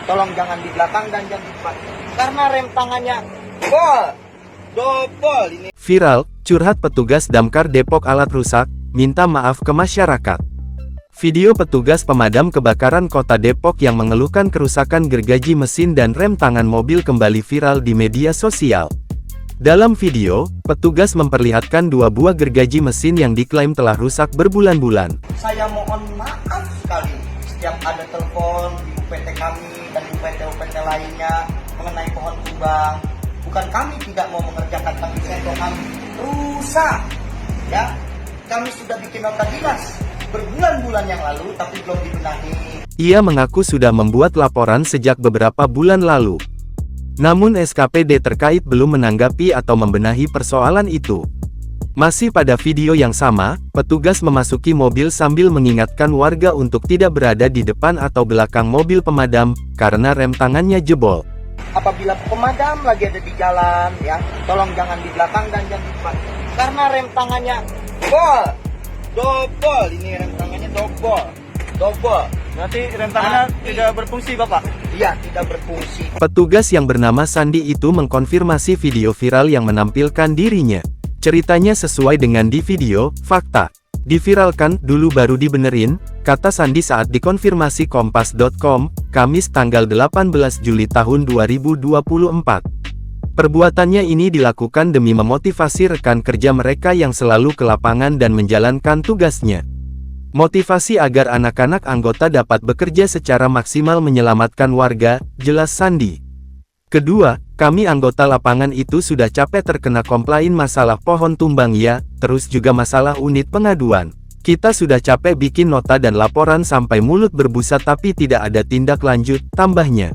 Tolong jangan di belakang dan jangan di depan. Karena rem tangannya double ini. Viral, curhat petugas damkar Depok alat rusak, minta maaf ke masyarakat. Video petugas pemadam kebakaran kota Depok yang mengeluhkan kerusakan gergaji mesin dan rem tangan mobil kembali viral di media sosial. Dalam video, petugas memperlihatkan dua buah gergaji mesin yang diklaim telah rusak berbulan-bulan. Saya mohon maaf sekali setiap ada telepon di UPT kami dan UPT-UPT lainnya mengenai pohon tumbang. Bukan kami tidak mau mengerjakan, tapi sendok kami rusak. Ya, kami sudah bikin nota dinas berbulan-bulan yang lalu, tapi belum dibenahi. Ia mengaku sudah membuat laporan sejak beberapa bulan lalu. Namun SKPD terkait belum menanggapi atau membenahi persoalan itu. Masih pada video yang sama, petugas memasuki mobil sambil mengingatkan warga untuk tidak berada di depan atau belakang mobil pemadam, karena rem tangannya jebol. Apabila pemadam lagi ada di jalan, ya, tolong jangan di belakang dan jangan di depan. Karena rem tangannya double, ini rem tangannya double. Berarti rem tangannya tidak berfungsi, Bapak? Iya, tidak berfungsi. Petugas yang bernama Sandi itu mengkonfirmasi video viral yang menampilkan dirinya. Ceritanya sesuai dengan di video, fakta. Diviralkan, dulu baru dibenerin, kata Sandi saat dikonfirmasi Kompas.com, Kamis tanggal 18 Juli tahun 2024. Perbuatannya ini dilakukan demi memotivasi rekan kerja mereka yang selalu ke lapangan dan menjalankan tugasnya. Motivasi agar anak-anak anggota dapat bekerja secara maksimal menyelamatkan warga, jelas Sandi. Kedua, kami anggota lapangan itu sudah capek terkena komplain masalah pohon tumbang ya, terus juga masalah unit pengaduan. Kita sudah capek bikin nota dan laporan sampai mulut berbusa tapi tidak ada tindak lanjut, tambahnya.